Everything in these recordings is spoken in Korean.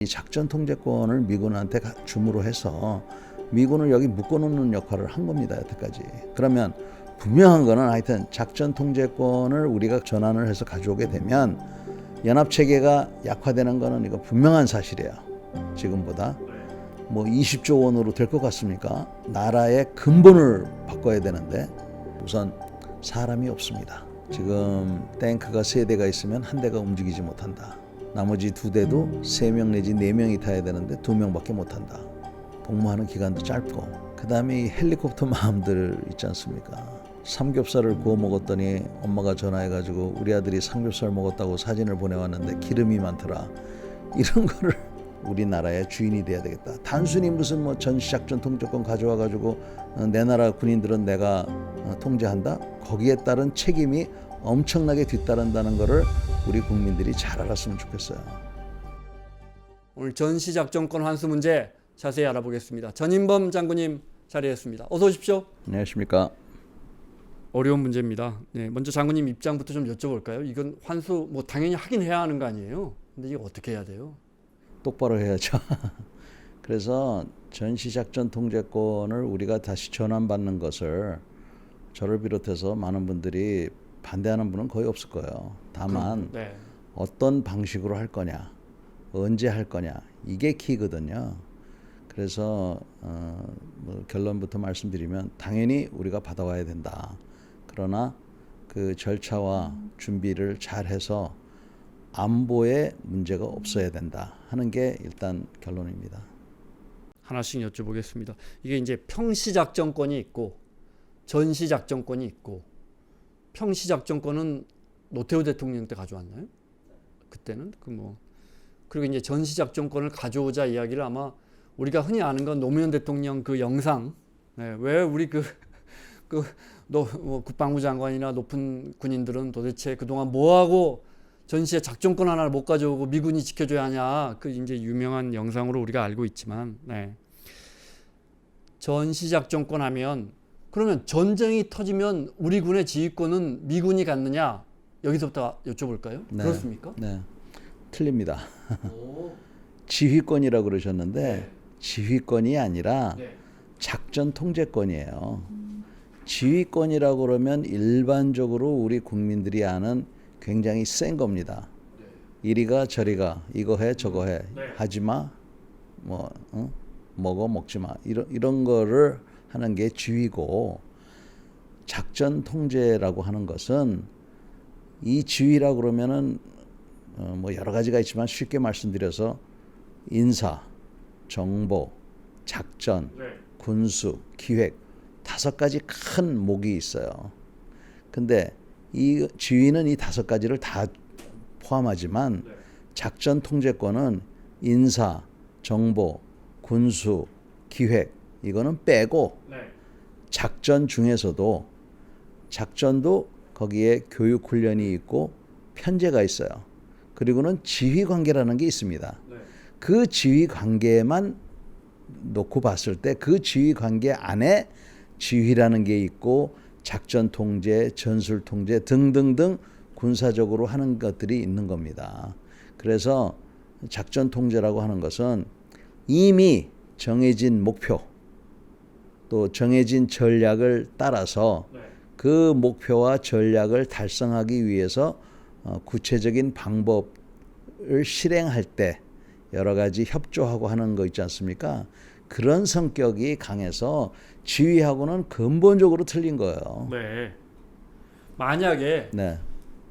이 작전 통제권을 미군한테 주무로 해서 미군을 여기 묶어놓는 역할을 한 겁니다. 여태까지. 그러면 분명한 거는 하여튼 작전 통제권을 우리가 전환을 해서 가져오게 되면 연합체계가 약화되는 거는 이거 분명한 사실이에요. 지금보다. 뭐 20조 원으로 될 것 같습니까? 나라의 근본을 바꿔야 되는데 우선 사람이 없습니다. 지금 탱크가 3대가 있으면 한 대가 움직이지 못한다. 나머지 2대도 3명 내지 4명이 타야 되는데 2명밖에 못한다. 복무하는 기간도 짧고 그 다음에 이 헬리콥터 마음들 있지 않습니까? 삼겹살을 구워 먹었더니 엄마가 전화해가지고 우리 아들이 삼겹살 먹었다고 사진을 보내왔는데 기름이 많더라. 이런 거를 우리나라의 주인이 돼야 되겠다. 단순히 무슨 뭐 전시작전 통제권 가져와가지고 내 나라 군인들은 내가 통제한다. 거기에 따른 책임이 엄청나게 뒤따른다는 거를 우리 국민들이 잘 알았으면 좋겠어요. 오늘 전시작전권 환수 문제 자세히 알아보겠습니다. 전인범 장군님 자리했습니다. 어서 오십시오. 안녕하십니까. 어려운 문제입니다. 네, 먼저 장군님 입장부터 좀 여쭤볼까요? 이건 환수 뭐 당연히 하긴 해야 하는 거 아니에요? 근데 이거 어떻게 해야 돼요? 똑바로 해야죠. 그래서 전시작전 통제권을 우리가 다시 전환받는 것을 저를 비롯해서 많은 분들이 반대하는 분은 거의 없을 거예요. 다만 네. 어떤 방식으로 할 거냐, 언제 할 거냐, 이게 키거든요. 그래서 뭐 결론부터 말씀드리면 당연히 우리가 받아와야 된다. 그러나 그 절차와 준비를 잘 해서 안보에 문제가 없어야 된다 하는 게 일단 결론입니다. 하나씩 여쭤보겠습니다. 이게 이제 평시작전권이 있고 전시작전권이 있고 평시작전권은 노태우 대통령 때 가져왔나요? 그때는 그리고 이제 전시작전권을 가져오자 이야기를 아마 우리가 흔히 아는 건 노무현 대통령 그 영상, 네, 왜 우리 국방부 장관이나 높은 군인들은 도대체 그동안 뭐하고 전시에 작전권 하나를 못 가져오고 미군이 지켜줘야 하냐, 그 이제 유명한 영상으로 우리가 알고 있지만, 네. 전시작전권 하면 그러면 전쟁이 터지면 우리 군의 지휘권은 미군이 갖느냐, 여기서부터 여쭤볼까요? 네, 그렇습니까? 네, 틀립니다. 지휘권이라고 그러셨는데 네. 지휘권이 아니라 네. 작전 통제권이에요. 지휘권이라고 그러면 일반적으로 우리 국민들이 아는 굉장히 센 겁니다. 이리가 저리가 이거 해 저거 해 하지마 뭐 먹어 먹지 마 이런 거를 하는 게 지휘고, 작전 통제라고 하는 것은 이 지휘라고 그러면은 뭐 여러 가지가 있지만 쉽게 말씀드려서 인사, 정보, 작전, 군수, 기획 5가지 큰 목이 있어요. 근데 이 지휘는 이 5가지를 다 포함하지만 작전 통제권은 인사, 정보, 군수, 기획 이거는 빼고 작전 중에서도 작전도 거기에 교육 훈련이 있고 편제가 있어요. 그리고는 지휘 관계라는 게 있습니다. 그 지휘 관계만 놓고 봤을 때 그 지휘 관계 안에 지휘라는 게 있고 작전 통제, 전술 통제 등등등 군사적으로 하는 것들이 있는 겁니다. 그래서 작전 통제라고 하는 것은 이미 정해진 목표 또 정해진 전략을 따라서 그 목표와 전략을 달성하기 위해서 구체적인 방법을 실행할 때 여러 가지 협조하고 하는 거 있지 않습니까? 그런 성격이 강해서 지휘하고는 근본적으로 틀린 거예요. 네. 만약에 네.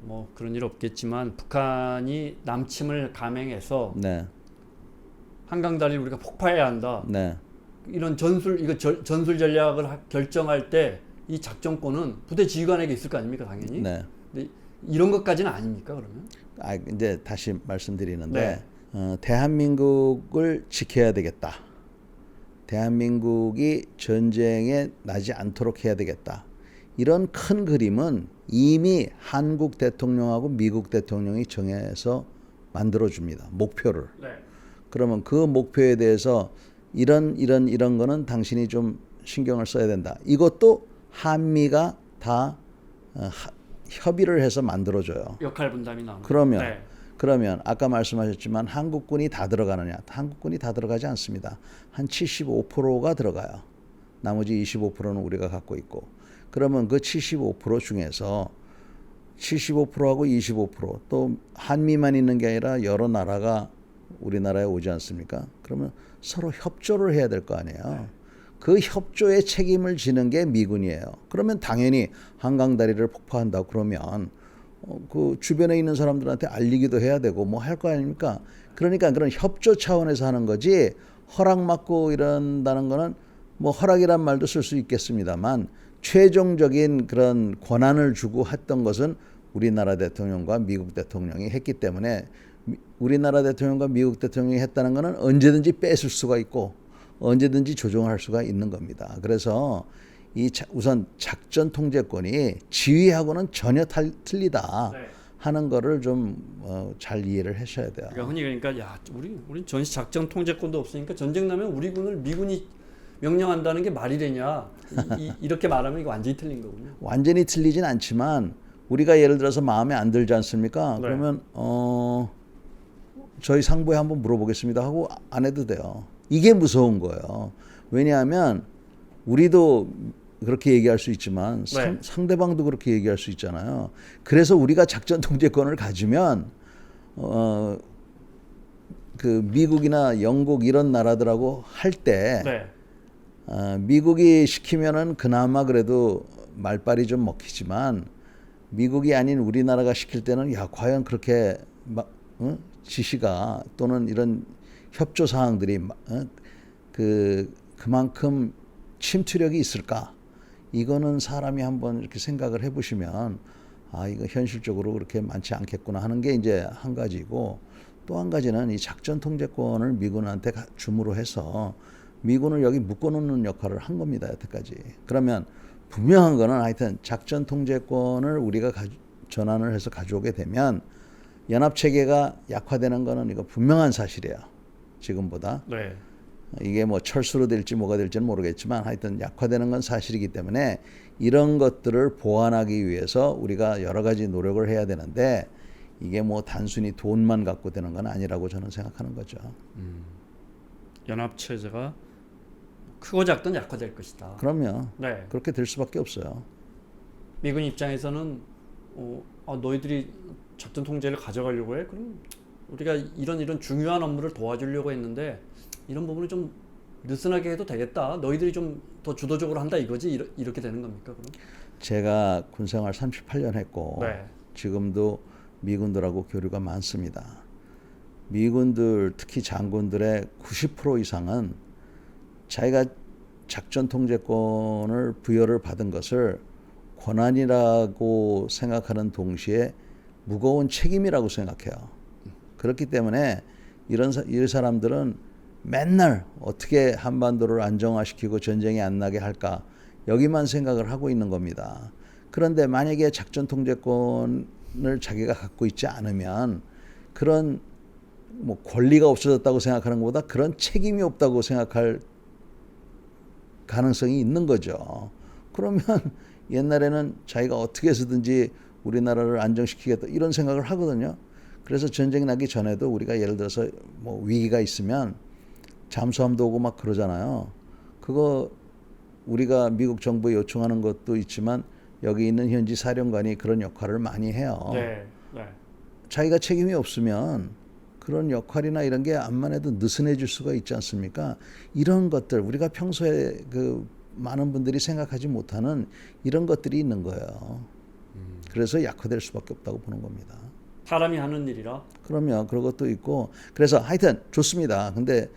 뭐 그런 일 없겠지만 북한이 남침을 감행해서 네. 한강다리를 우리가 폭파해야 한다. 네. 이런 전술 전략을 결정할 때 이 작전권은 부대 지휘관에게 있을 거 아닙니까, 당연히. 네. 근데 이런 것까지는 아닙니까, 그러면? 이제 다시 말씀드리는데 대한민국을 지켜야 되겠다. 대한민국이 전쟁에 나지 않도록 해야 되겠다. 이런 큰 그림은 이미 한국 대통령하고 미국 대통령이 정해서 만들어줍니다. 목표를. 그러면 그 목표에 대해서 이런 거는 당신이 좀 신경을 써야 된다. 이것도 한미가 다 협의를 해서 만들어줘요. 역할 분담이 나옵니다. 그러면 그러면 아까 말씀하셨지만 한국군이 다 들어가느냐? 한국군이 다 들어가지 않습니다. 한 75%가 들어가요. 나머지 25%는 우리가 갖고 있고. 그러면 그 75% 중에서 75%하고 25%또 한미만 있는 게 아니라 여러 나라가 우리나라에 오지 않습니까? 그러면 서로 협조를 해야 될 거 아니에요. 그 협조의 책임을 지는 게 미군이에요. 그러면 당연히 한강다리를 폭파한다고 그러면 그 주변에 있는 사람들한테 알리기도 해야 되고 뭐 할 거 아닙니까? 그러니까 그런 협조 차원에서 하는 거지 허락 받고 이런다는 거는 뭐 허락이란 말도 쓸 수 있겠습니다만 최종적인 그런 권한을 주고 했던 것은 우리나라 대통령과 미국 대통령이 했기 때문에 우리나라 대통령과 미국 대통령이 했다는 것은 언제든지 뺏을 수가 있고 언제든지 조정할 수가 있는 겁니다. 그래서 우선 작전 통제권이 지휘하고는 전혀 틀리다 하는 거를 좀 잘 이해를 하셔야 돼요. 그러니까 흔히 그러니까 야 우리 전시 작전 통제권도 없으니까 전쟁 나면 우리 군을 미군이 명령한다는 게 말이 되냐 이렇게 말하면 이거 완전히 틀린 거군요. 완전히 틀리진 않지만 우리가 예를 들어서 마음에 안 들지 않습니까? 네. 그러면 저희 상부에 한번 물어보겠습니다 하고 안 해도 돼요. 이게 무서운 거예요. 왜냐하면 우리도 그렇게 얘기할 수 있지만 네. 상대방도 그렇게 얘기할 수 있잖아요. 그래서 우리가 작전 통제권을 가지면 그 미국이나 영국 이런 나라들하고 할 때 미국이 시키면은 그나마 그래도 말빨이 좀 먹히지만 미국이 아닌 우리나라가 시킬 때는 야 과연 그렇게 지시가 또는 이런 협조 사항들이 그만큼 침투력이 있을까? 이거는 사람이 한번 이렇게 생각을 해보시면 아 이거 현실적으로 그렇게 많지 않겠구나 하는 게 이제 한 가지고 또 한 가지는 이 작전 통제권을 미군한테 줌으로 해서 미군을 여기 묶어놓는 역할을 한 겁니다 여태까지. 그러면 분명한 거는 하여튼 작전 통제권을 우리가 전환을 해서 가져오게 되면 연합 체계가 약화되는 거는 이거 분명한 사실이에요. 지금보다. 네. 이게 뭐 철수로 될지 뭐가 될지는 모르겠지만 하여튼 약화되는 건 사실이기 때문에 이런 것들을 보완하기 위해서 우리가 여러 가지 노력을 해야 되는데 이게 뭐 단순히 돈만 갖고 되는 건 아니라고 저는 생각하는 거죠. 연합 체제가 크고 작든 약화될 것이다. 그럼요. 네. 그렇게 될 수밖에 없어요. 미군 입장에서는 너희들이 작전 통제를 가져가려고 해? 그럼 우리가 이런 중요한 업무를 도와주려고 했는데 이런 부분을 좀 느슨하게 해도 되겠다. 너희들이 좀 더 주도적으로 한다 이거지? 이렇게 되는 겁니까? 그럼? 제가 군생활 38년 했고 네. 지금도 미군들하고 교류가 많습니다. 미군들 특히 장군들의 90% 이상은 자기가 작전 통제권을 부여를 받은 것을 권한이라고 생각하는 동시에 무거운 책임이라고 생각해요. 그렇기 때문에 이 사람들은 맨날 어떻게 한반도를 안정화시키고 전쟁이 안 나게 할까 여기만 생각을 하고 있는 겁니다. 그런데 만약에 작전 통제권을 자기가 갖고 있지 않으면 그런 뭐 권리가 없어졌다고 생각하는 것보다 그런 책임이 없다고 생각할 가능성이 있는 거죠. 그러면 옛날에는 자기가 어떻게 해서든지 우리나라를 안정시키겠다 이런 생각을 하거든요. 그래서 전쟁 나기 전에도 우리가 예를 들어서 뭐 위기가 있으면 잠수함도 오고 막 그러잖아요. 그거 우리가 미국 정부에 요청하는 것도 있지만 여기 있는 현지 사령관이 그런 역할을 많이 해요. 네. 네. 자기가 책임이 없으면 그런 역할이나 이런 게 암만 해도 느슨해질 수가 있지 않습니까? 이런 것들 우리가 평소에 그 많은 분들이 생각하지 못하는 이런 것들이 있는 거예요. 그래서 약화될 수밖에 없다고 보는 겁니다. 사람이 하는 일이라. 그러면 그런 것도 있고 그래서 하여튼 좋습니다. 근데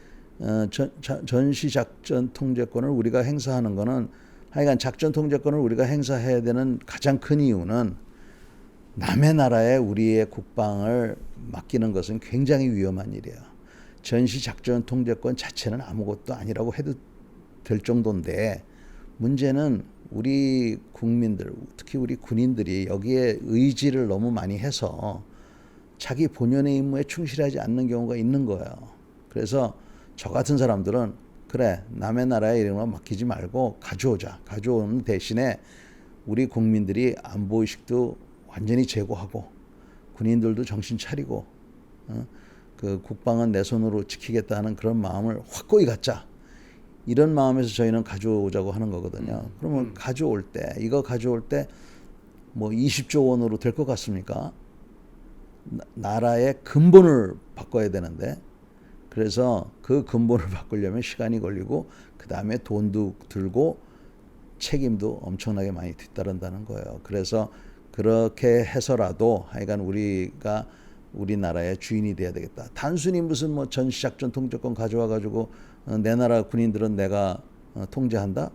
전시 작전 통제권을 우리가 행사하는 거는 하여간 작전 통제권을 우리가 행사해야 되는 가장 큰 이유는 남의 나라에 우리의 국방을 맡기는 것은 굉장히 위험한 일이에요. 전시 작전 통제권 자체는 아무것도 아니라고 해도 될 정도인데 문제는 우리 국민들, 특히 우리 군인들이 여기에 의지를 너무 많이 해서 자기 본연의 임무에 충실하지 않는 경우가 있는 거예요. 그래서 저 같은 사람들은 그래 남의 나라에 이런 거 맡기지 말고 가져오자. 가져오는 대신에 우리 국민들이 안보의식도 완전히 제고하고 군인들도 정신 차리고 그 국방은 내 손으로 지키겠다는 그런 마음을 확고히 갖자. 이런 마음에서 저희는 가져오자고 하는 거거든요. 그러면 가져올 때 이거 가져올 때 뭐 20조 원으로 될 것 같습니까? 나라의 근본을 바꿔야 되는데 그래서 그 근본을 바꾸려면 시간이 걸리고 그 다음에 돈도 들고 책임도 엄청나게 많이 뒤따른다는 거예요. 그래서 그렇게 해서라도 하여간 우리가 우리나라의 주인이 돼야 되겠다. 단순히 무슨 뭐 전시작전 통제권 가져와 가지고 내 나라 군인들은 내가 통제한다.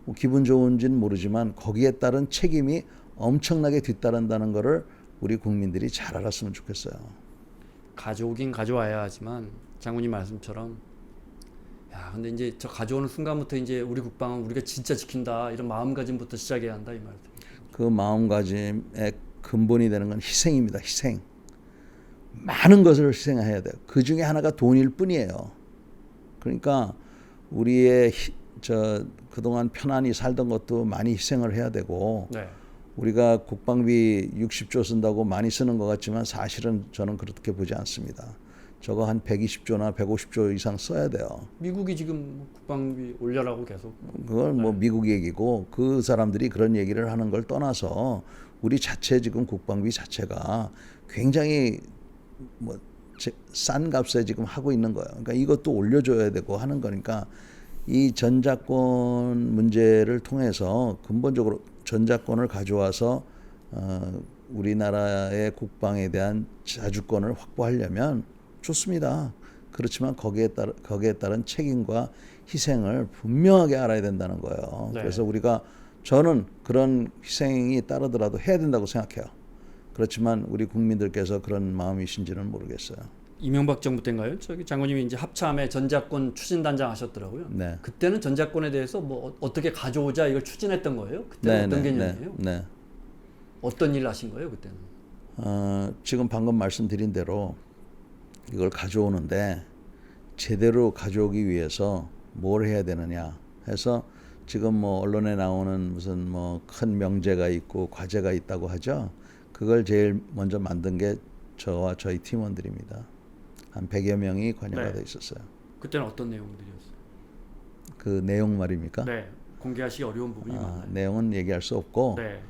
뭐 기분 좋은지는 모르지만 거기에 따른 책임이 엄청나게 뒤따른다는 거를 우리 국민들이 잘 알았으면 좋겠어요. 가져오긴 가져와야 하지만 장군님 말씀처럼 야 근데 이제 저 가져오는 순간부터 이제 우리 국방은 우리가 진짜 지킨다 이런 마음가짐부터 시작해야 한다 이 말이죠. 그 마음가짐의 근본이 되는 건 희생입니다. 희생. 많은 것을 희생해야 돼요. 그 중에 하나가 돈일 뿐이에요. 그러니까 우리의 그동안 편안히 살던 것도 많이 희생을 해야 되고 네. 우리가 국방비 60조 쓴다고 많이 쓰는 것 같지만 사실은 저는 그렇게 보지 않습니다. 저거 한 120조나 150조 이상 써야 돼요. 미국이 지금 국방비 올려라고 계속. 그건 뭐 미국 얘기고 그 사람들이 그런 얘기를 하는 걸 떠나서 우리 자체 지금 국방비 자체가 굉장히 뭐 싼 값에 지금 하고 있는 거예요. 그러니까 이것도 올려줘야 되고 하는 거니까 이 전자권 문제를 통해서 근본적으로 전자권을 가져와서 우리나라의 국방에 대한 자주권을 확보하려면 좋습니다. 그렇지만 거기에 따른 책임과 희생을 분명하게 알아야 된다는 거예요. 네. 그래서 저는 그런 희생이 따르더라도 해야 된다고 생각해요. 그렇지만 우리 국민들께서 그런 마음이신지는 모르겠어요. 이명박 정부 때인가요? 저기 장군님이 이제 합참에 전자권 추진단장 하셨더라고요. 네. 그때는 전자권에 대해서 뭐 어떻게 가져오자 이걸 추진했던 거예요? 그때는 어떤 개념이에요? 네. 어떤 일을 하신 거예요 그때는? 지금 방금 말씀드린 대로 이걸 가져오는데 제대로 가져오기 위해서 뭘 해야 되느냐 해서 지금 뭐 언론에 나오는 무슨 뭐 큰 명제가 있고 과제가 있다고 하죠. 그걸 제일 먼저 만든 게 저와 저희 팀원들입니다. 한 100여 명이 관여가 돼 있었어요. 그때는 어떤 내용들이었어요? 그 내용 말입니까? 네, 공개하시기 어려운 부분이 많아요. 내용은 얘기할 수 없고 네,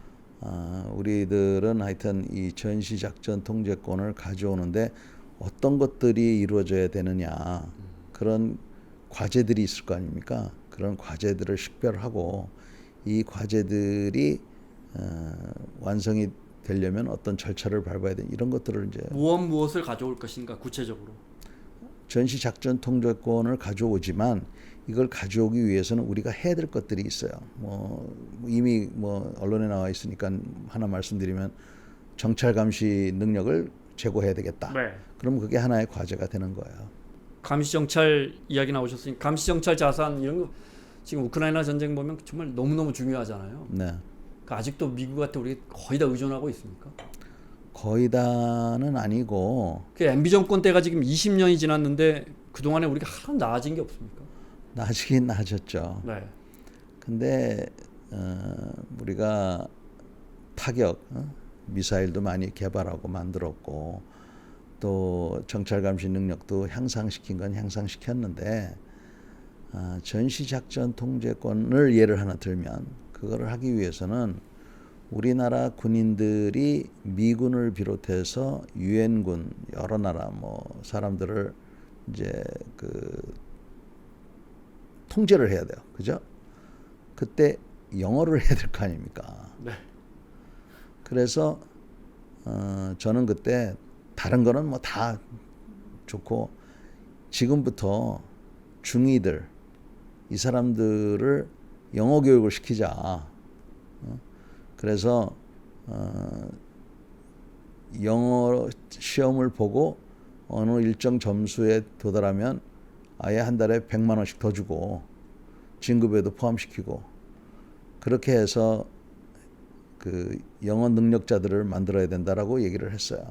우리들은 하여튼 이 전시작전 통제권을 가져오는데 어떤 것들이 이루어져야 되느냐 그런 과제들이 있을 거 아닙니까? 그런 과제들을 식별하고 이 과제들이 완성이 되려면 어떤 절차를 밟아야 되는 이런 것들을 이제 무엇을 가져올 것인가 구체적으로. 전시작전 통제권을 가져오지만 이걸 가져오기 위해서는 우리가 해야 될 것들이 있어요. 뭐 이미 뭐 언론에 나와 있으니까 하나 말씀드리면 정찰 감시 능력을 제고해야 되겠다. 네. 그럼 그게 하나의 과제가 되는 거예요. 감시 정찰 이야기 나오셨으니 감시 정찰 자산 이런 거 지금 우크라이나 전쟁 보면 정말 너무너무 중요하잖아요. 네. 그러니까 아직도 미국한테 우리 거의 다 의존하고 있습니까? 거의 다는 아니고 그 MB 정권 때가 지금 20년이 지났는데 그 동안에 우리가 하나도 나아진 게 없습니까? 나아지긴 나아졌죠. 네. 근데 우리가 타격 미사일도 많이 개발하고 만들었고 또 정찰 감시 능력도 향상시킨 건 향상시켰는데 전시작전 통제권을 예를 하나 들면 그거를 하기 위해서는 우리나라 군인들이 미군을 비롯해서 유엔군 여러 나라 뭐 사람들을 이제 통제를 해야 돼요. 그죠? 그때 영어를 해야 될 거 아닙니까? 네. 그래서 저는 그때 다른 거는 뭐 다 좋고 지금부터 중이들 이 사람들을 영어 교육을 시키자. 그래서 영어 시험을 보고 어느 일정 점수에 도달하면 아예 한 달에 100만 원씩 더 주고 진급에도 포함시키고 그렇게 해서 그 영어 능력자들을 만들어야 된다라고 얘기를 했어요.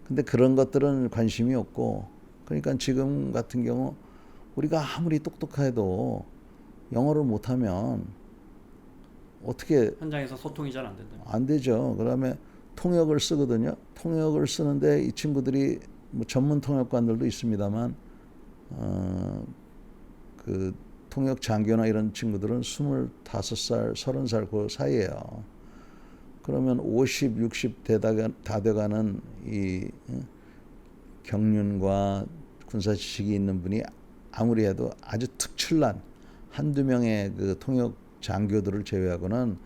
근데 그런 것들은 관심이 없고 그러니까 지금 같은 경우 우리가 아무리 똑똑해도 영어를 못하면 어떻게 현장에서 소통이 잘 안 된다. 안 되죠. 그다음에 통역을 쓰거든요. 통역을 쓰는데 이 친구들이 뭐 전문 통역관들도 있습니다만 그 통역 장교나 이런 친구들은 25살, 30살 그 사이예요. 그러면 50, 60 다 돼가는 이 경륜과 군사 지식이 있는 분이 아무리 해도 아주 특출난 한두 명의 그 통역 장교들을 제외하고는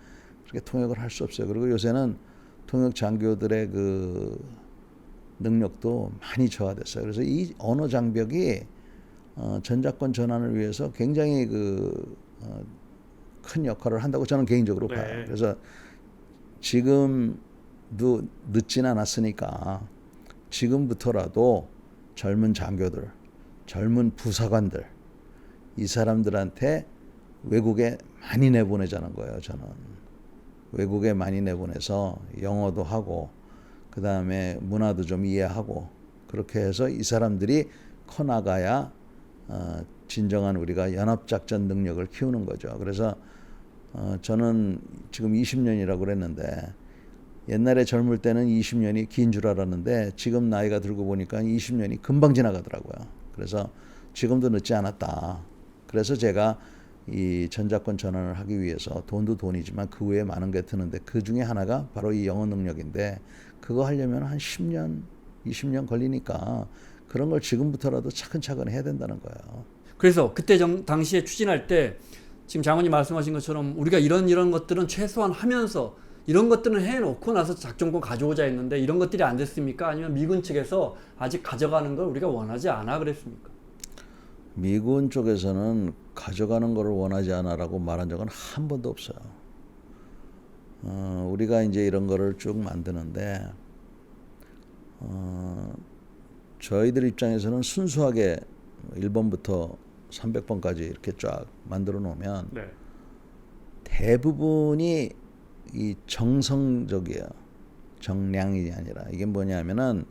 그렇게 통역을 할 수 없어요. 그리고 요새는 통역 장교들의 그 능력도 많이 저하됐어요. 그래서 이 언어 장벽이 전자권 전환을 위해서 굉장히 큰 역할을 한다고 저는 개인적으로 네. 봐요. 그래서 지금도 늦진 않았으니까 지금부터라도 젊은 장교들, 젊은 부사관들 이 사람들한테 외국에 많이 내보내자는 거예요. 저는 외국에 많이 내보내서 영어도 하고 그 다음에 문화도 좀 이해하고 그렇게 해서 이 사람들이 커나가야 진정한 우리가 연합작전 능력을 키우는 거죠. 그래서 저는 지금 20년이라고 그랬는데 옛날에 젊을 때는 20년이 긴 줄 알았는데 지금 나이가 들고 보니까 20년이 금방 지나가더라고요. 그래서 지금도 늦지 않았다. 그래서 제가 이 전자권 전환을 하기 위해서 돈도 돈이지만 그 외에 많은 게 드는데 그 중에 하나가 바로 이 영어 능력인데 그거 하려면 한 10년, 20년 걸리니까 그런 걸 지금부터라도 차근차근 해야 된다는 거예요. 그래서 그때 당시에 추진할 때 지금 장관님 말씀하신 것처럼 우리가 이런 것들은 최소한 하면서 이런 것들은 해놓고 나서 작전권 가져오자 했는데 이런 것들이 안 됐습니까? 아니면 미군 측에서 아직 가져가는 걸 우리가 원하지 않아 그랬습니까? 미군 쪽에서는 가져가는 것을 원하지 않아라고 말한 적은 한 번도 없어요. 우리가 이제 이런 거를 쭉 만드는데 저희들 입장에서는 순수하게 1번부터 300번까지 이렇게 쫙 만들어 놓으면 네. 대부분이 이 정성적이에요. 정량이 아니라 이게 뭐냐면은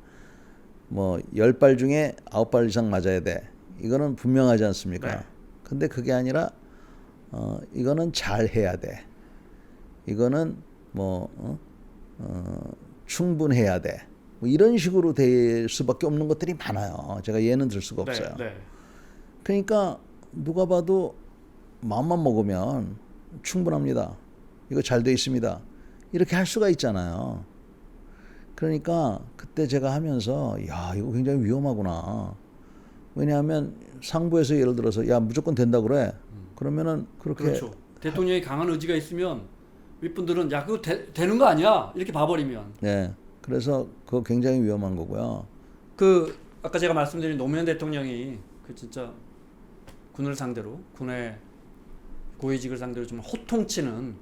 뭐 10발 중에 9발 이상 맞아야 돼. 이거는 분명하지 않습니까? 네. 근데 그게 아니라 이거는 잘 해야 돼. 이거는 충분해야 돼. 뭐 이런 식으로 될 수밖에 없는 것들이 많아요. 제가 예는 들 수가 없어요. 네. 그러니까 누가 봐도 마음만 먹으면 충분합니다. 이거 잘 돼 있습니다. 이렇게 할 수가 있잖아요. 그러니까 그때 제가 하면서 야 이거 굉장히 위험하구나. 왜냐하면 상부에서 예를 들어서 야 무조건 된다 그래. 그러면은 그렇게 그렇죠. 대통령이 강한 의지가 있으면 윗분들은 야 그거 되는 거 아니야 이렇게 봐버리면. 네. 그래서 그거 굉장히 위험한 거고요. 그 아까 제가 말씀드린 노무현 대통령이 그 진짜 군을 상대로 군의 고위직을 상대로 좀 호통치는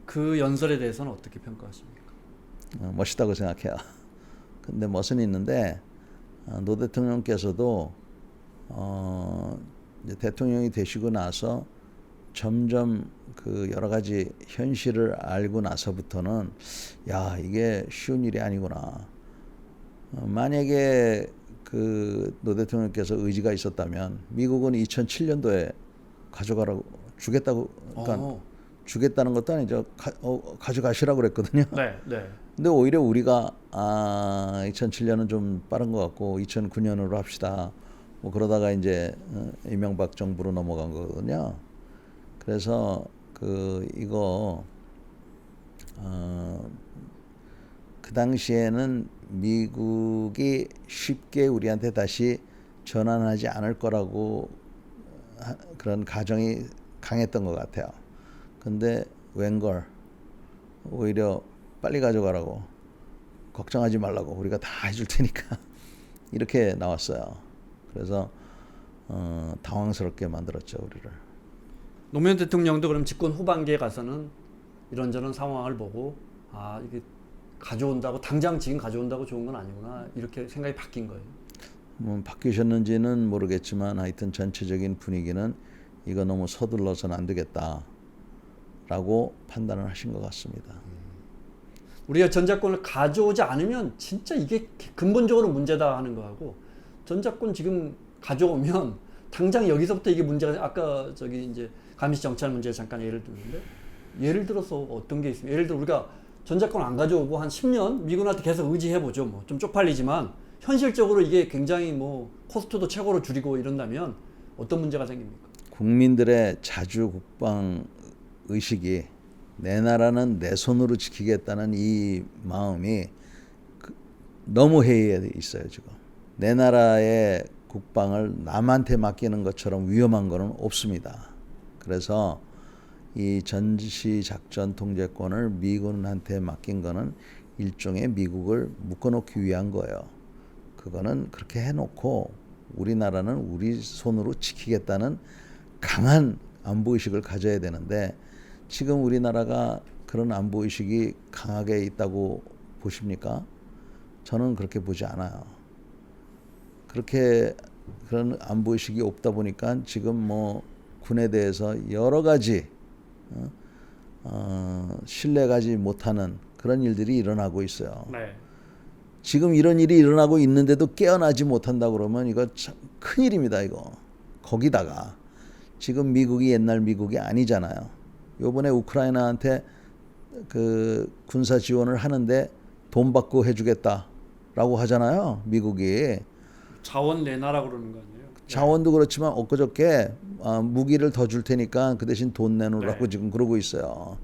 그 연설에 대해서는 어떻게 평가하십니까? 멋있다고 생각해요. 근데 멋은 있는데 노 대통령께서도 이제 대통령이 되시고 나서 점점 그 여러 가지 현실을 알고 나서부터는 야 이게 쉬운 일이 아니구나. 만약에 그 노 대통령께서 의지가 있었다면 미국은 2007년도에 가져가라고 주겠다고 그러니까 주겠다는 것도 아니죠. 가져가시라고 그랬거든요. 네. 근데 오히려 우리가 2007년은 좀 빠른 것 같고 2009년으로 합시다. 뭐 그러다가 이제 이명박 정부로 넘어간 거거든요. 그래서 이거 그 당시에는 미국이 쉽게 우리한테 다시 전환하지 않을 거라고 그런 가정이 강했던 것 같아요. 근데 웬걸 오히려 빨리 가져가라고 걱정하지 말라고 우리가 다 해줄 테니까 이렇게 나왔어요. 그래서 당황스럽게 만들었죠 우리를. 노무현 대통령도 그럼 집권 후반기에 가서는 이런저런 상황을 보고 아 이게 가져온다고 당장 지금 가져온다고 좋은 건 아니구나 이렇게 생각이 바뀐 거예요. 바뀌셨는지는 모르겠지만 하여튼 전체적인 분위기는 이거 너무 서둘러서는 안 되겠다라고 판단을 하신 것 같습니다. 우리가 전자권을 가져오지 않으면 진짜 이게 근본적으로 문제다 하는 거하고 전자권 지금 가져오면 당장 여기서부터 이게 문제가 아까 저기 이제 감시 정찰 문제 잠깐 예를 들는데 예를 들어서 어떤 게 있습니까? 예를 들어 우리가 전자권 안 가져오고 한 10년 미군한테 계속 의지해 보죠. 뭐 좀 쪽팔리지만 현실적으로 이게 굉장히 뭐 코스트도 최고로 줄이고 이런다면 어떤 문제가 생깁니까? 국민들의 자주 국방 의식이 내 나라는 내 손으로 지키겠다는 이 마음이 너무 해이해 있어요 지금. 내 나라의 국방을 남한테 맡기는 것처럼 위험한 거는 없습니다. 그래서 이 전시작전 통제권을 미군한테 맡긴 거는 일종의 미국을 묶어놓기 위한 거예요. 그거는 그렇게 해놓고 우리나라는 우리 손으로 지키겠다는 강한 안보의식을 가져야 되는데 지금 우리나라가 그런 안보의식이 강하게 있다고 보십니까? 저는 그렇게 보지 않아요. 그렇게 그런 안보의식이 없다 보니까 지금 뭐 군에 대해서 여러 가지 신뢰가지 못하는 그런 일들이 일어나고 있어요. 네. 지금 이런 일이 일어나고 있는데도 깨어나지 못한다 그러면 이거 참 큰일입니다 이거. 거기다가 지금 미국이 옛날 미국이 아니잖아요. 요번에 우크라이나한테 그 군사 지원을 하는데 돈 받고 해주겠다라고 하잖아요 미국이. 자원 내놔라 그러는 거 아니에요? 자원도 그렇지만 엊그저께 무기를 더 줄 테니까 그 대신 돈 내놓으라고 네. 지금 그러고 있어요.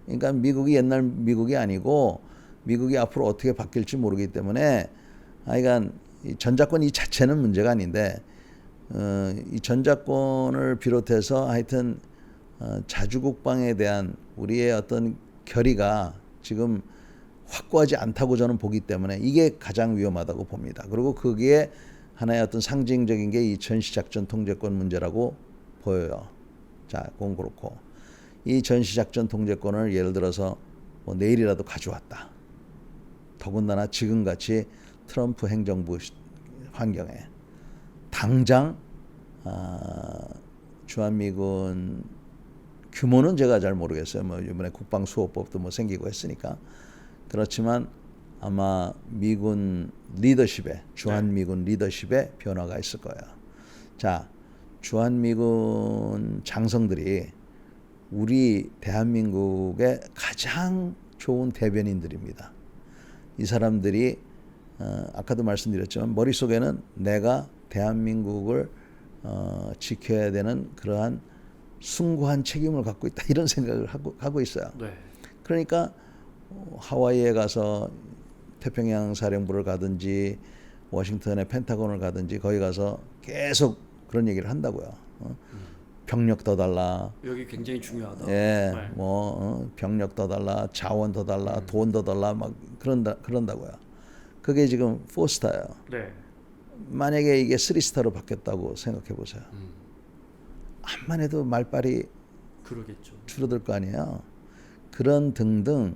그러니까 미국이 옛날 미국이 아니고 미국이 앞으로 어떻게 바뀔지 모르기 때문에 하여간 이 전자권 이 자체는 문제가 아닌데 이 전자권을 비롯해서 하여튼 자주국방에 대한 우리의 어떤 결의가 지금 확고하지 않다고 저는 보기 때문에 이게 가장 위험하다고 봅니다. 그리고 거기에 하나의 어떤 상징적인 게 이 전시작전 통제권 문제라고 보여요. 자, 그건 그렇고 이 전시작전 통제권을 예를 들어서 뭐 내일이라도 가져왔다. 더군다나 지금같이 트럼프 행정부 환경에 당장 주한미군 규모는 제가 잘 모르겠어요. 뭐 이번에 국방수호법도 뭐 생기고 했으니까 그렇지만 아마 미군 리더십에 주한미군 리더십에 변화가 있을 거예요. 자, 주한미군 장성들이 우리 대한민국의 가장 좋은 대변인들입니다. 이 사람들이 아까도 말씀드렸지만 머릿속에는 내가 대한민국을 지켜야 되는 그러한 숭고한 책임을 갖고 있다 이런 생각을 하고 있어요. 네. 그러니까 하와이에 가서 태평양 사령부를 가든지 워싱턴의 펜타곤을 가든지 거기 가서 계속 그런 얘기를 한다고요. 병력 더 달라. 여기 굉장히 중요하다. 예, 네. 뭐 병력 더 달라, 자원 더 달라, 돈 더 달라 막 그런다고요. 그게 지금 4스타예요. 네. 만약에 이게 3스타로 바뀌었다고 생각해 보세요. 암만 해도 말빨이 그러겠죠. 줄어들 거 아니에요. 그런 등등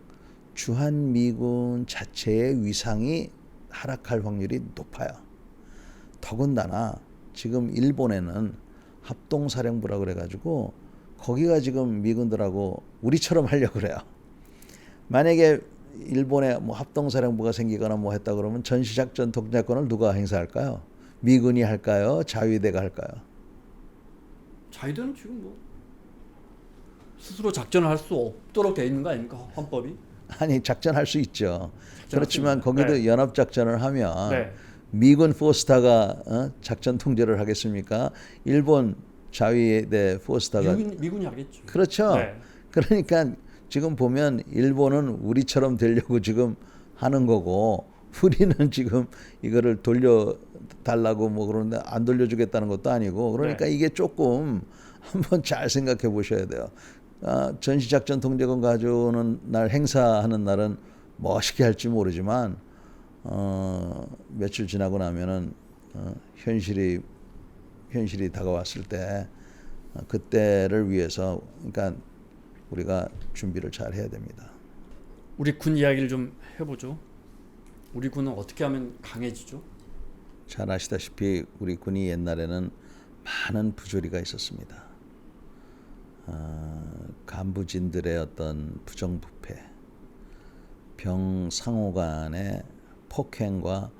주한미군 자체의 위상이 하락할 확률이 높아요. 더군다나 지금 일본에는 합동사령부라고 그래가지고 거기가 지금 미군들하고 우리처럼 하려고 그래요. 만약에 일본에 뭐 합동사령부가 생기거나 뭐 했다 그러면 전시작전 통제권을 누가 행사할까요? 미군이 할까요? 자위대가 할까요? 자위대는 지금 뭐 스스로 작전을 할 수 없도록 돼 있는 거 아닙니까? 헌법이? 아니 작전할 수 있죠. 그렇지만 거기도 네. 연합작전을 하면 네. 미군 4스타가 작전 통제를 하겠습니까? 일본 자위대 4스타가 미군이 하겠죠. 그렇죠. 네. 그러니까 지금 보면 일본은 우리처럼 되려고 지금 하는 거고 우리는 지금 이거를 돌려달라고 뭐 그러는데 안 돌려주겠다는 것도 아니고 그러니까 네. 이게 조금 한번 잘 생각해 보셔야 돼요. 전시작전 통제권 가져오는 날 행사하는 날은 멋있게 할지 모르지만 며칠 지나고 나면은 현실이 다가왔을 때 그때를 위해서 그러니까 우리가 준비를 잘 해야 됩니다. 우리 군 이야기를 좀 해보죠. 우리 군은 어떻게 하면 강해지죠? 잘 아시다시피 우리 군이 옛날에는 많은 부조리가 있었습니다. 간부진들의 어떤 부정부패, 병 상호 간의 폭행과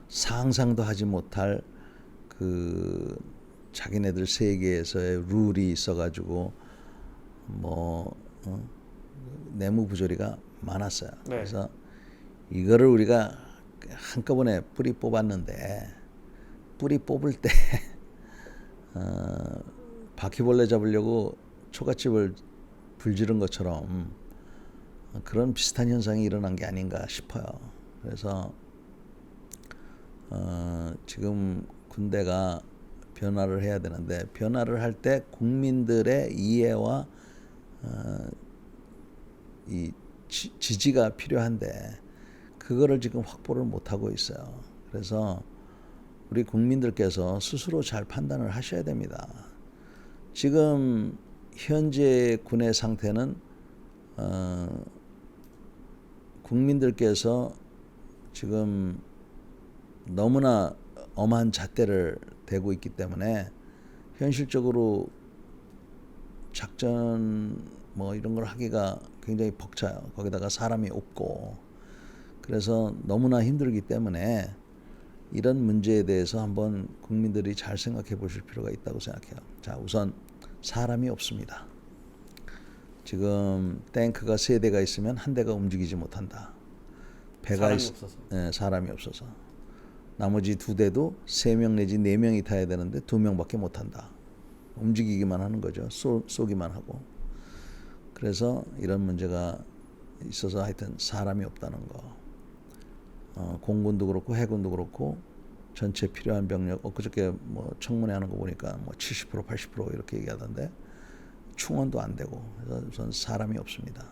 상상도 하지 못할 그 자기네들 세계에서의 룰이 있어가지고 내무 부조리가 많았어요. 네. 그래서 이거를 우리가 한꺼번에 뿌리 뽑았는데 뿌리 뽑을 때 바퀴벌레 잡으려고 초가집을 불지른 것처럼 그런 비슷한 현상이 일어난 게 아닌가 싶어요. 그래서 지금 군대가 변화를 해야 되는데 변화를 할 때 국민들의 이해와 이 지지가 필요한데 그거를 지금 확보를 못하고 있어요. 그래서 우리 국민들께서 스스로 잘 판단을 하셔야 됩니다. 지금 현재 군의 상태는 국민들께서 지금 너무나 엄한 잣대를 대고 있기 때문에 현실적으로 작전 뭐 이런 걸 하기가 굉장히 벅차요. 거기다가 사람이 없고 그래서 너무나 힘들기 때문에 이런 문제에 대해서 한번 국민들이 잘 생각해 보실 필요가 있다고 생각해요. 자, 우선 사람이 없습니다. 지금 탱크가 3대가 있으면 한 대가 움직이지 못한다. 배가 사람이 없어서. 나머지 2대도 3명 내지 4명이 타야 되는데 2명밖에 못 탄다. 움직이기만 하는 거죠. 쏘기만 하고. 그래서 이런 문제가 있어서 하여튼 사람이 없다는 거. 공군도 그렇고 해군도 그렇고 전체 필요한 병력 엊그저께 뭐 청문회 하는 거 보니까 뭐 70% 80% 이렇게 얘기하던데 충원도 안 되고 그래서 우선 사람이 없습니다.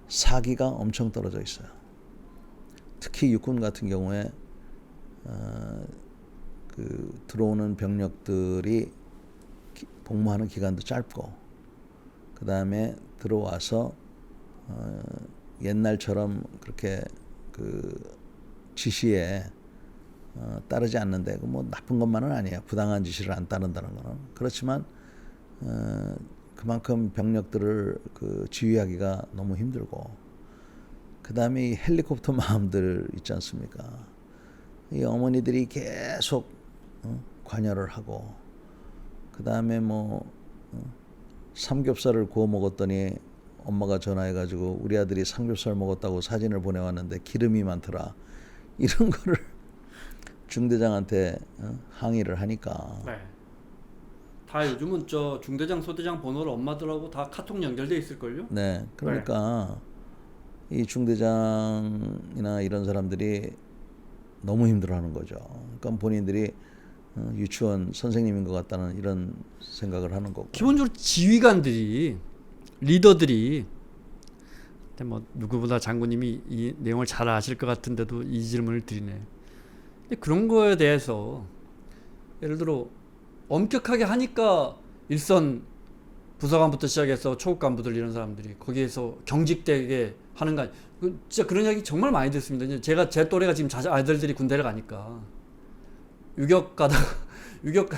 사기가 엄청 떨어져 있어요. 특히 육군 같은 경우에 그 들어오는 병력들이 복무하는 기간도 짧고 그 다음에 들어와서 옛날처럼 그렇게 그 지시에 따르지 않는데 뭐 나쁜 것만은 아니에요. 부당한 지시를 안 따른다는 거는. 그렇지만 그만큼 병력들을 그 지휘하기가 너무 힘들고 그 다음에 이 헬리콥터 마음들 있지 않습니까? 이 어머니들이 계속 관여를 하고 그 다음에 뭐 삼겹살을 구워 먹었더니 엄마가 전화해가지고 우리 아들이 삼겹살 먹었다고 사진을 보내왔는데 기름이 많더라. 이런 거를 중대장한테 항의를 하니까. 네. 다 요즘은 저 중대장, 소대장 번호를 엄마들하고 다 카톡 연결돼 있을걸요? 네. 그러니까 이 중대장이나 이런 사람들이 너무 힘들어하는 거죠. 그러니까 본인들이 유치원 선생님인 것 같다는 이런 생각을 하는 거고. 기본적으로 지휘관들이 리더들이 뭐 누구보다 장군님이 이 내용을 잘 아실 것 같은데도 이 질문을 드리네. 근데 그런 거에 대해서 예를 들어 엄격하게 하니까 일선 부사관부터 시작해서 초급 간부들 이런 사람들이 거기에서 경직되게 하는 거 아니. 진짜 그런 이야기 정말 많이 듣습니다. 제가 제 또래가 지금 아이들이 군대를 가니까 유격 가다가 유격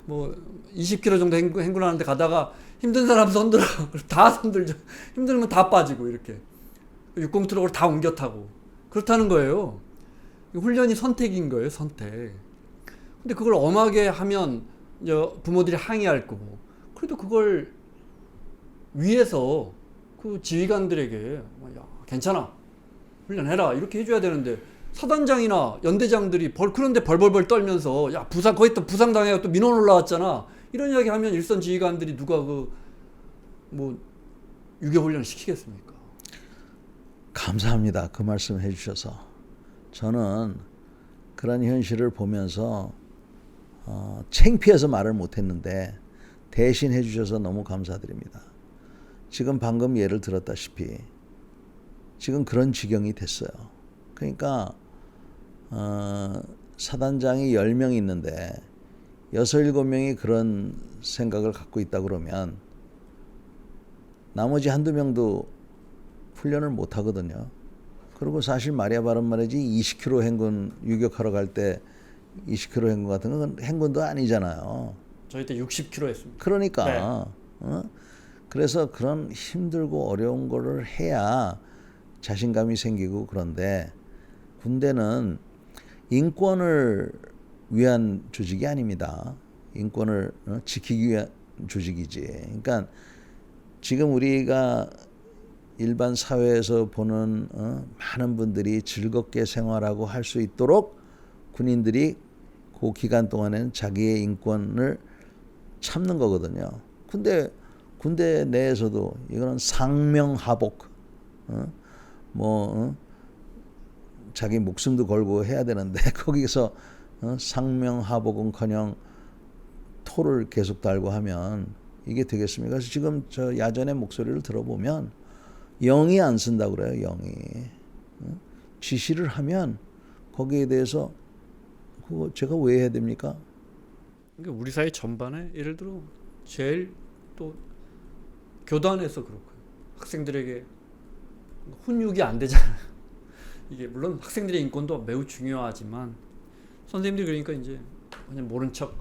뭐 20km 정도 행군하는데 가다가 힘든 사람 손들어 다 손들죠. 힘들면 다 빠지고 이렇게 60 트럭으로 다 옮겨 타고 그렇다는 거예요. 훈련이 선택인 거예요, 선택. 근데 그걸 엄하게 하면 이제 부모들이 항의할 거고. 그래도 그걸 위에서 그 지휘관들에게 야, 괜찮아, 훈련해라 이렇게 해줘야 되는데 사단장이나 연대장들이 그런데 벌벌벌 떨면서 야 부상 거의 또 부상 당해가 또 민원 올라왔잖아 이런 이야기 하면 일선 지휘관들이 누가 그 뭐 유교 훈련 시키겠습니까? 감사합니다. 그 말씀 해주셔서 저는 그런 현실을 보면서 창피해서 말을 못했는데 대신 해주셔서 너무 감사드립니다. 지금 방금 예를 들었다시피 지금 그런 지경이 됐어요. 그러니까 사단장이 10명 있는데 6, 7명이 그런 생각을 갖고 있다 그러면 나머지 한두 명도 훈련을 못 하거든요. 그리고 사실 말이야 바른 말이지 20km 행군 유격하러 갈 때 20km 행군 같은 건 행군도 아니잖아요. 저희 때 60km 했습니다. 그러니까 네. 그래서 그런 힘들고 어려운 거를 해야 자신감이 생기고 그런데 군대는 인권을 위한 조직이 아닙니다. 인권을 지키기 위한 조직이지. 그러니까 지금 우리가 일반 사회에서 보는 많은 분들이 즐겁게 생활하고 할 수 있도록 군인들이 그 기간 동안에는 자기의 인권을 참는 거거든요. 근데 군대 내에서도 이거는 상명하복, 자기 목숨도 걸고 해야 되는데 거기서 상명하복은커녕 토를 계속 달고 하면 이게 되겠습니까? 그래서 지금 저 야전의 목소리를 들어보면 영이 안 쓴다고 그래요. 영이 지시를 하면 거기에 대해서 그거 제가 왜 해야 됩니까? 그러니까 우리 사회 전반에 예를 들어 제일 또 교단에서 그렇고요. 학생들에게 훈육이 안 되잖아요. 이게 물론 학생들의 인권도 매우 중요하지만 선생님들이 그러니까 이제 그냥 모른 척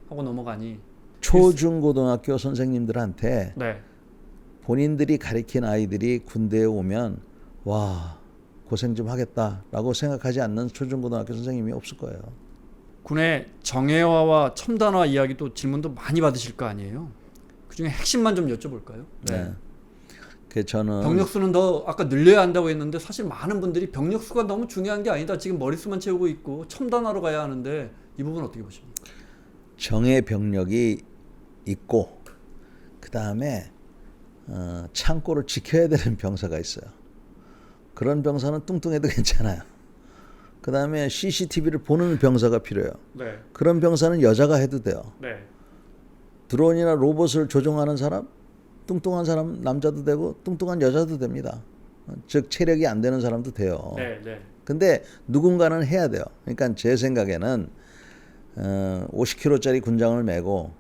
하고 넘어가니 초중고등학교 선생님들한테 네. 본인들이 가르친 아이들이 군대에 오면 와 고생 좀 하겠다라고 생각하지 않는 초중고등학교 선생님이 없을 거예요. 군의 정예화와 첨단화 이야기도 질문도 많이 받으실 거 아니에요. 그중에 핵심만 좀 여쭤볼까요? 네. 그 저는 병력 수는 더 아까 늘려야 한다고 했는데 사실 많은 분들이 병력 수가 너무 중요한 게 아니다. 지금 머릿수만 채우고 있고 첨단화로 가야 하는데 이 부분 어떻게 보십니까? 정예 병력이 있고 그 다음에 창고를 지켜야 되는 병사가 있어요. 그런 병사는 뚱뚱해도 괜찮아요. 그 다음에 CCTV를 보는 병사가 필요해요. 네. 그런 병사는 여자가 해도 돼요. 네. 드론이나 로봇을 조종하는 사람, 뚱뚱한 사람 남자도 되고 뚱뚱한 여자도 됩니다. 즉 체력이 안 되는 사람도 돼요. 네. 네. 근데 누군가는 해야 돼요. 그러니까 제 생각에는 50kg짜리 군장을 메고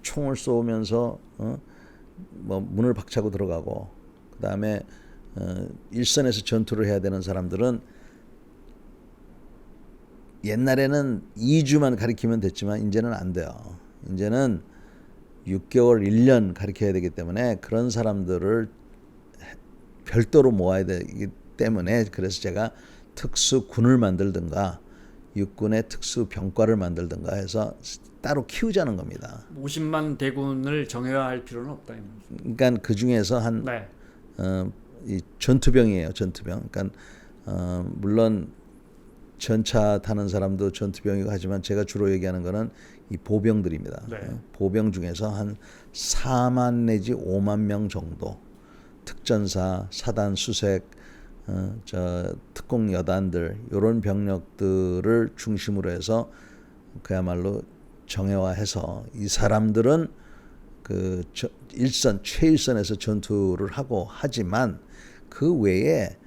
총을 쏘면서 뭐 문을 박차고 들어가고 그 다음에 일선에서 전투를 해야 되는 사람들은 옛날에는 2주만 가르치면 됐지만 이제는 안 돼요. 이제는 6개월, 1년 가르쳐야 되기 때문에 그런 사람들을 별도로 모아야 되기 때문에 그래서 제가 특수군을 만들든가 육군의 특수병과를 만들든가 해서 따로 키우자는 겁니다. 50만 대군을 정예화할 필요는 없다. 그러니까 그 중에서 한 네. 이 전투병이에요. 전투병. 그러니까 물론 전차 타는 사람도 전투병이고 하지만 제가 주로 얘기하는 거는 이 보병들입니다. 네. 보병 중에서 한 4만 내지 5만 명 정도 특전사, 사단, 수색, 저 특공 여단들 이런 병력들을 중심으로 해서 그야말로 정예화해서 이 사람들은 그 일선 최일선에서 전투를 하고 하지만 그 외에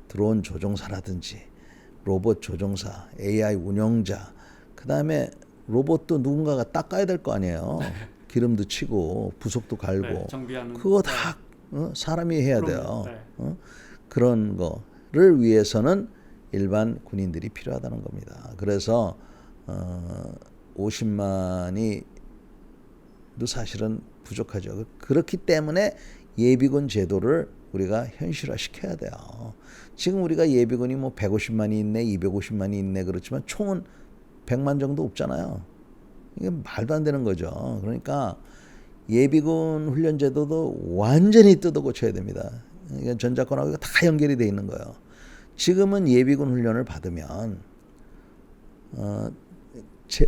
드론 조종사라든지 로봇 조종사, AI 운영자, 그 다음에 로봇도 누군가가 닦아야 될 거 아니에요. 기름도 치고 부속도 갈고 네, 정비하는 그거 다 사람이 해야 돼요. 네. 그런 거를 위해서는 일반 군인들이 필요하다는 겁니다. 그래서 50만이 도 사실은 부족하죠. 그렇기 때문에 예비군 제도를 우리가 현실화시켜야 돼요. 지금 우리가 예비군이 뭐 150만이 있네, 250만이 있네 그렇지만 총은 100만 정도 없잖아요. 이게 말도 안 되는 거죠. 그러니까 예비군 훈련 제도도 완전히 뜯어 고쳐야 됩니다. 이게 전작권하고 다 연결이 돼 있는 거예요. 지금은 예비군 훈련을 받으면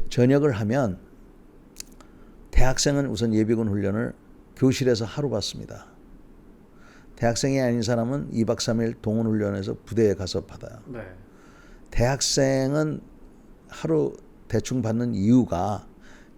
전역을 하면 대학생은 우선 예비군 훈련을 교실에서 하루 받습니다. 대학생이 아닌 사람은 2박 3일 동원훈련에서 부대에 가서 받아요. 네. 대학생은 하루 대충 받는 이유가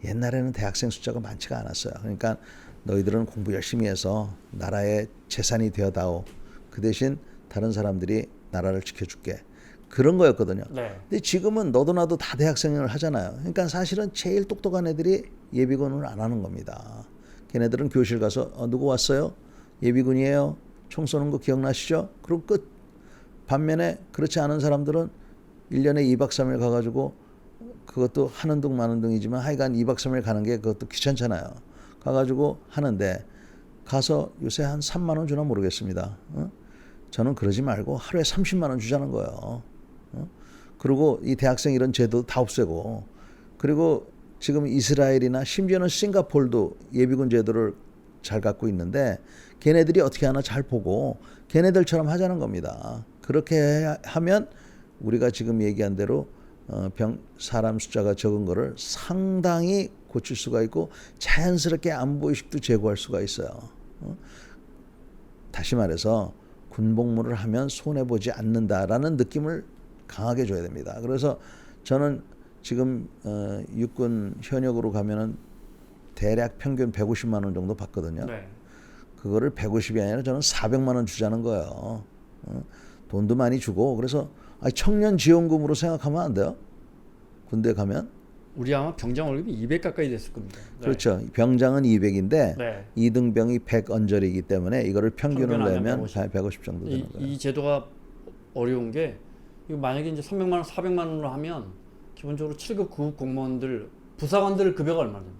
옛날에는 대학생 숫자가 많지가 않았어요. 그러니까 너희들은 공부 열심히 해서 나라의 재산이 되어다오. 그 대신 다른 사람들이 나라를 지켜줄게. 그런 거였거든요. 네. 근데 지금은 너도 나도 다 대학생을 하잖아요. 그러니까 사실은 제일 똑똑한 애들이 예비군을 안 하는 겁니다. 걔네들은 교실 가서 누구 왔어요? 예비군이에요. 총 쏘는 거 기억나시죠? 그리고 끝. 반면에 그렇지 않은 사람들은 1년에 2박 3일 가가지고 그것도 하는 둥 마는 둥이지만 하여간 2박 3일 가는 게 그것도 귀찮잖아요. 가가지고 하는데 가서 요새 한 3만 원 주나 모르겠습니다. 저는 그러지 말고 하루에 30만 원 주자는 거예요. 그리고 이 대학생 이런 제도 다 없애고 그리고 지금 이스라엘이나 심지어는 싱가포르도 예비군 제도를 잘 갖고 있는데 걔네들이 어떻게 하나 잘 보고 걔네들처럼 하자는 겁니다. 그렇게 하면 우리가 지금 얘기한 대로 사람 숫자가 적은 거를 상당히 고칠 수가 있고 자연스럽게 안보의식도 제고할 수가 있어요. 다시 말해서 군복무를 하면 손해보지 않는다라는 느낌을 강하게 줘야 됩니다. 그래서 저는 지금 육군 현역으로 가면은 대략 평균 150만 원 정도 받거든요. 네. 그거를 150이 아니라 저는 400만 원 주자는 거예요. 돈도 많이 주고 그래서 청년 지원금으로 생각하면 안 돼요? 군대 가면? 우리 아마 병장 월급이 200 가까이 됐을 겁니다. 네. 그렇죠. 병장은 200인데 네. 2등병이 100 언저리이기 때문에 이거를 평균을 평균하면 내면 150. 150 정도 되는 거예요. 이 제도가 어려운 게 이거 만약에 이제 300만 원, 400만 원으로 하면 기본적으로 7급, 9급 공무원들 부사관들 급여가 얼마 됩니까?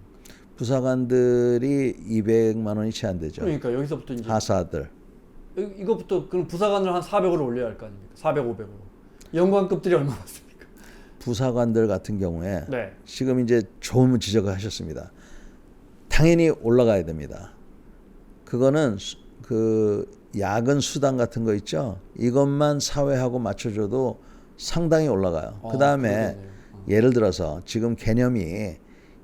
부사관들이 200만 원이 채 안 되죠. 그러니까 여기서부터 이제 하사들. 이것부터 그럼 부사관을 한 400으로 올려야 할 거 아닙니까? 400, 500으로. 연관급들이 얼마 받습니까? 부사관들 같은 경우에 네. 지금 이제 좋은 지적을 하셨습니다. 당연히 올라가야 됩니다. 그거는 그 야근 수당 같은 거 있죠. 이것만 사회하고 맞춰줘도 상당히 올라가요. 그 다음에 예를 들어서 지금 개념이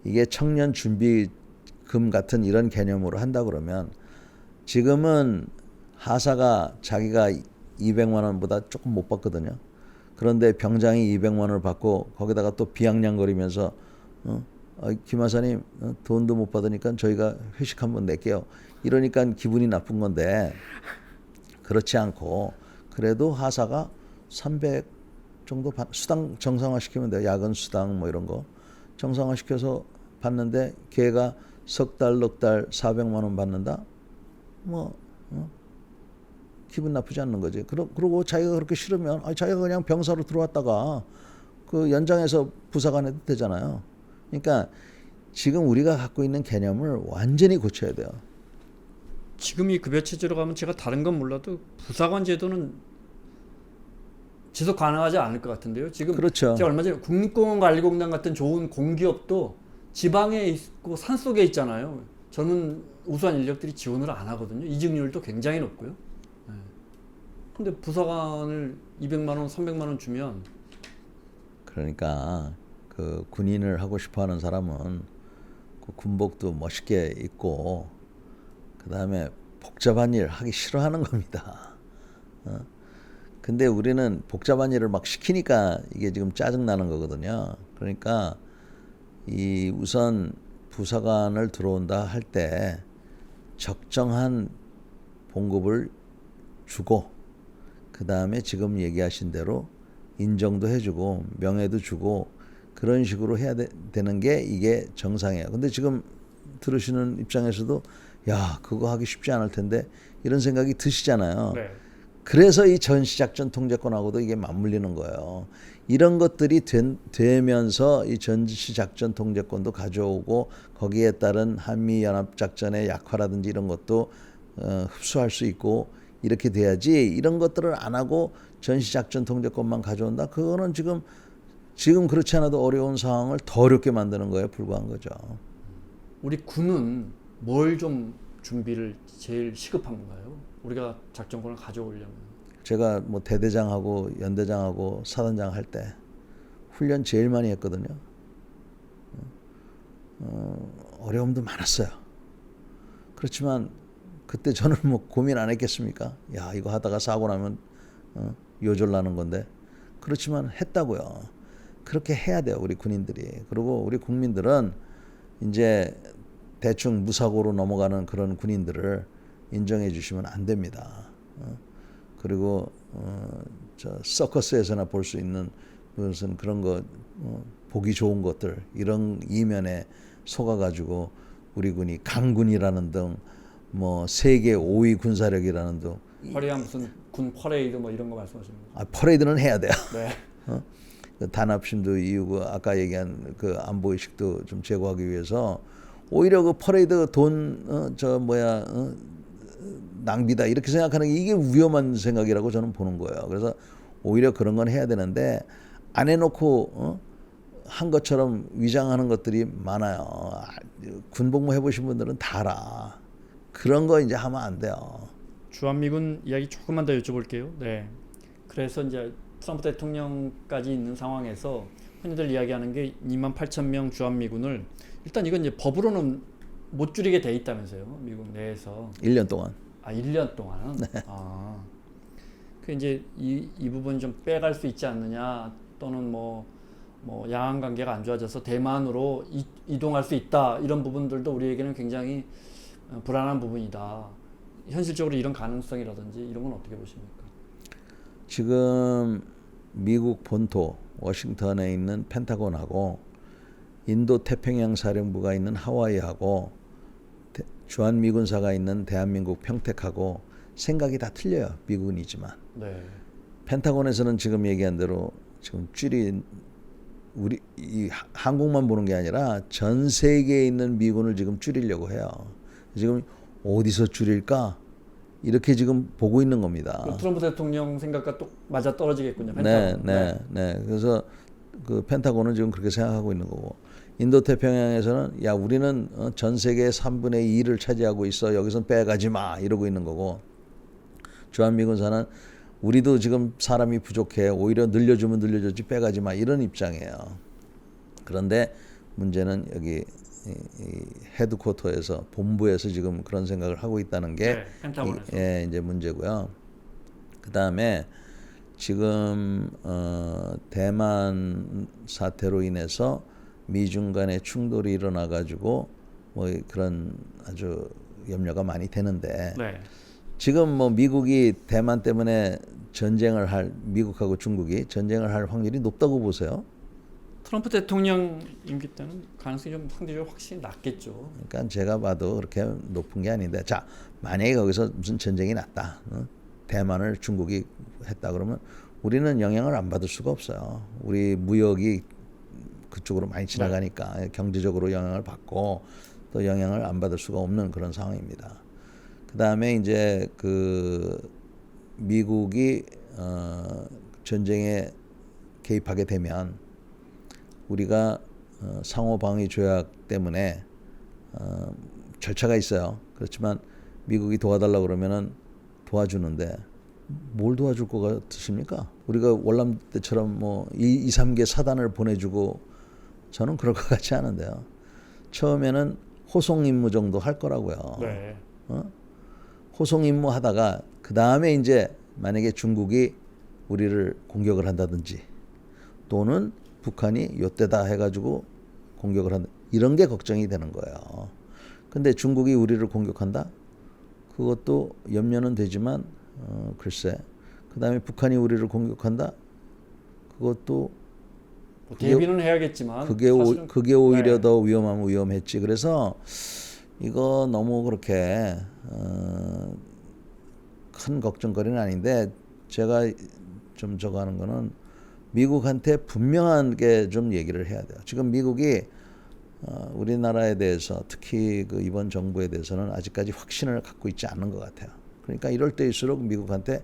이게 청년 준비금 같은 이런 개념으로 한다 그러면 지금은 하사가 자기가 200만 원보다 조금 못 받거든요. 그런데 병장이 200만 원을 받고 거기다가 또 비아냥거리면서 김 하사님 돈도 못 받으니까 저희가 회식 한번 낼게요. 이러니까 기분이 나쁜 건데 그렇지 않고 그래도 하사가 300 정도 수당 정상화시키면 돼요. 야근 수당 뭐 이런 거 정상화시켜서 받는데 걔가 석 달, 넉 달 400만 원 받는다? 기분 나쁘지 않는 거지. 그리고 자기가 그렇게 싫으면 자기가 그냥 병사로 들어왔다가 그 연장해서 부사관 해도 되잖아요. 그러니까 지금 우리가 갖고 있는 개념을 완전히 고쳐야 돼요. 지금 이 급여 체제로 가면 제가 다른 건 몰라도 부사관 제도는 지속 가능하지 않을 것 같은데요. 지금 그렇죠. 제가 얼마 전에 국립공원관리공단 같은 좋은 공기업도 지방에 있고 산속에 있잖아요. 젊은 우수한 인력들이 지원을 안 하거든요. 이직률도 굉장히 높고요. 근데 부사관을 200만 원, 300만 원 주면 그러니까 그 군인을 하고 싶어하는 사람은 그 군복도 멋있게 입고 그 다음에 복잡한 일 하기 싫어하는 겁니다. 근데 우리는 복잡한 일을 막 시키니까 이게 지금 짜증 나는 거거든요. 그러니까 이 우선 부사관을 들어온다 할 때 적정한 봉급을 주고 그 다음에 지금 얘기하신 대로 인정도 해주고 명예도 주고 그런 식으로 해야 되는 게 이게 정상이에요. 근데 지금 들으시는 입장에서도 야 그거 하기 쉽지 않을 텐데 이런 생각이 드시잖아요. 네. 그래서 이 전시작전 통제권하고도 이게 맞물리는 거예요. 이런 것들이 되면서 이 전시작전 통제권도 가져오고 거기에 따른 한미연합작전의 약화라든지 이런 것도 흡수할 수 있고 이렇게 돼야지 이런 것들을 안 하고 전시작전 통제권만 가져온다? 그거는 지금 그렇지 않아도 어려운 상황을 더 어렵게 만드는 거에 불과한 거죠. 우리 군은 뭘 좀 준비를 제일 시급한 건가요? 우리가 작전권을 가져오려면. 제가 뭐 대대장하고 연대장하고 사단장 할 때 훈련 제일 많이 했거든요. 어려움도 많았어요. 그렇지만 그때 저는 뭐 고민 안 했겠습니까? 야 이거 하다가 사고 나면 요절 나는 건데. 그렇지만 했다고요. 그렇게 해야 돼요 우리 군인들이. 그리고 우리 국민들은 이제 대충 무사고로 넘어가는 그런 군인들을 인정해 주시면 안 됩니다. 그리고 저 서커스에서나 볼 수 있는 무슨 그런 거 보기 좋은 것들 이런 이면에 속아가지고 우리 군이 강군이라는 등 뭐 세계 5위 군사력이라는 등 화려한 무슨 군 퍼레이드 뭐 이런 거 말씀하시는 거죠? 퍼레이드는 해야 돼요. 네. 그 단합심도 이유고 아까 얘기한 그 안보의식도 좀 제고하기 위해서 오히려 그 퍼레이드 돈 낭비다 이렇게 생각하는 게 이게 위험한 생각이라고 저는 보는 거예요. 그래서 오히려 그런 건 해야 되는데 안 해놓고 한 것처럼 위장하는 것들이 많아요. 군복무 해보신 분들은 다 알아. 그런 거 이제 하면 안 돼요. 주한미군 이야기 조금만 더 여쭤볼게요. 네. 그래서 이제 트럼프 대통령까지 있는 상황에서 흔히들 이야기하는 게 28,000명 주한미군을 일단 이건 이제 법으로는 못 줄이게 돼 있다면서요. 미국 내에서. 1년 동안. 1년 동안은. 네. 그 이제 이 부분 좀 빼갈 수 있지 않느냐 또는 뭐 양안 관계가 안 좋아져서 대만으로 이동할 수 있다 이런 부분들도 우리에게는 굉장히 불안한 부분이다. 현실적으로 이런 가능성이라든지 이런 건 어떻게 보십니까? 지금 미국 본토 워싱턴에 있는 펜타곤하고 인도 태평양 사령부가 있는 하와이하고 주한미군사가 있는 대한민국 평택하고 생각이 다 틀려요. 미군이지만. 네. 펜타곤에서는 지금 얘기한 대로 지금 우리 이 한국만 보는 게 아니라 전 세계에 있는 미군을 지금 줄이려고 해요. 지금 어디서 줄일까? 이렇게 지금 보고 있는 겁니다. 트럼프 대통령 생각과 또 맞아 떨어지겠군요. 네. 그래서 그 펜타곤은 지금 그렇게 생각하고 있는 거고, 인도 태평양에서는 야 우리는 전 세계의 3분의 2를 차지하고 있어. 여기선 빼가지 마 이러고 있는 거고, 주한미군사는 우리도 지금 사람이 부족해. 오히려 늘려주면 늘려줬지 빼가지 마 이런 입장이에요. 그런데 문제는 여기 이 헤드쿼터에서 본부에서 지금 그런 생각을 하고 있다는 게 펜타곤에서. 이제 문제고요. 그 다음에 지금 대만 사태로 인해서 미중 간의 충돌이 일어나 가지고 뭐 그런 아주 염려가 많이 되는데 네. 지금 뭐 미국이 대만 때문에 미국하고 중국이 전쟁을 할 확률이 높다고 보세요. 트럼프 대통령 임기 때는 가능성이 좀 상대적으로 확실히 낮겠죠. 그러니까 제가 봐도 그렇게 높은 게 아닌데, 자 만약에 거기서 무슨 전쟁이 났다, 대만을 중국이 했다 그러면 우리는 영향을 안 받을 수가 없어요. 우리 무역이 그쪽으로 많이 지나가니까 경제적으로 영향을 받고 또 영향을 안 받을 수가 없는 그런 상황입니다. 그 다음에 이제 그 미국이 전쟁에 개입하게 되면 우리가 상호방위 조약 때문에 절차가 있어요. 그렇지만 미국이 도와달라고 그러면은 도와주는데 뭘 도와줄 것 같으십니까? 우리가 월남 때처럼 뭐 2, 3개 사단을 보내주고, 저는 그럴 것 같지 않은데요. 처음에는 호송 임무 정도 할 거라고요. 네. 호송 임무 하다가 그 다음에 이제 만약에 중국이 우리를 공격을 한다든지 또는 북한이 요때다 해가지고 공격을 한다, 이런 게 걱정이 되는 거예요. 근데 중국이 우리를 공격한다? 그것도 염려는 되지만 글쎄, 그 다음에 북한이 우리를 공격한다? 그것도 뭐 대비는 해야겠지만 그게 오히려 더 위험하면 위험했지. 그래서 이거 너무 그렇게 큰 걱정거리는 아닌데, 제가 좀 저거 하는 거는 미국한테 분명하게 좀 얘기를 해야 돼요. 지금 미국이 우리나라에 대해서 특히 그 이번 정부에 대해서는 아직까지 확신을 갖고 있지 않는 것 같아요. 그러니까 이럴 때일수록 미국한테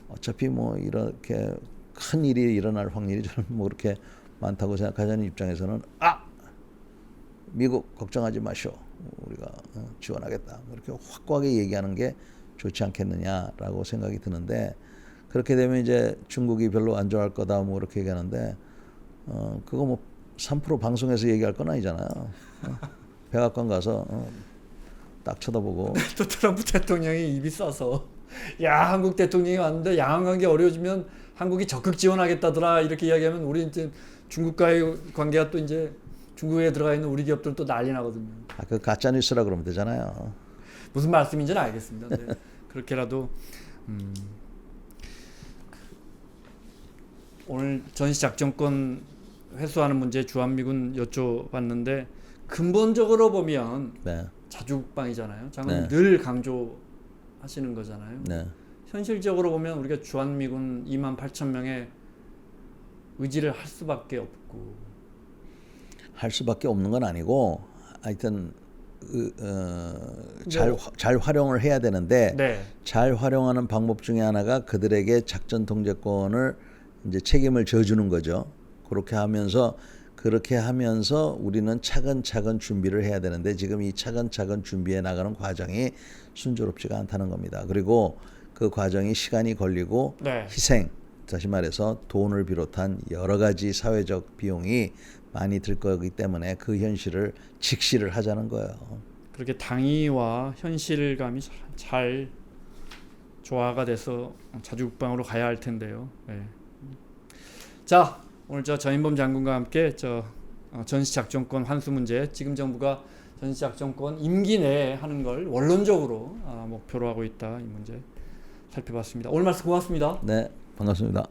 어차피 뭐 이렇게 큰 일이 일어날 확률이 저는 뭐 그렇게 많다고 생각하자는 입장에서는 미국 걱정하지 마시오. 우리가 지원하겠다. 이렇게 확고하게 얘기하는 게 좋지 않겠느냐라고 생각이 드는데, 그렇게 되면 이제 중국이 별로 안 좋아할 거다 뭐 그렇게 얘기하는데 그거 뭐 3% 방송에서 얘기할 건 아니잖아요. 백악관 가서 딱 쳐다보고 또 트럼프 대통령이 입이 싸서 야 한국 대통령이 왔는데 양안 관계 어려워지면 한국이 적극 지원하겠다더라 이렇게 이야기하면 우리 이제 중국과의 관계가 또 이제 중국에 들어가 있는 우리 기업들은 또 난리 나거든요. 그 가짜 뉴스라 그러면 되잖아요. 무슨 말씀인지는 알겠습니다. 네. 그렇게라도 오늘 전시작전권 회수하는 문제 주한미군 여쭤봤는데, 근본적으로 보면 네. 자주국방이잖아요. 장관님 네. 늘 강조하시는 거잖아요. 네. 현실적으로 보면 우리가 주한미군 28,000명의 의지를 할 수밖에 없고, 할 수밖에 없는 건 아니고, 하여튼 잘 활용을 해야 되는데, 네. 잘 활용하는 방법 중에 하나가 그들에게 작전 통제권을 이제 책임을 져주는 거죠. 그렇게 하면서 그렇게 하면서 우리는 차근차근 준비를 해야 되는데 지금 이 차근차근 준비해 나가는 과정이 순조롭지가 않다는 겁니다. 그리고 그 과정이 시간이 걸리고 네. 희생, 다시 말해서 돈을 비롯한 여러 가지 사회적 비용이 많이 들 거기 때문에 그 현실을 직시를 하자는 거예요. 그렇게 당위와 현실감이 잘 조화가 돼서 자주국방으로 가야 할 텐데요. 네. 자, 오늘 전인범 장군과 함께 전시작전권 환수 문제, 지금 정부가 전시작전권 임기 내에 하는 걸 원론적으로 목표로 하고 있다, 이 문제 살펴봤습니다. 오늘 말씀 고맙습니다. 네, 반갑습니다.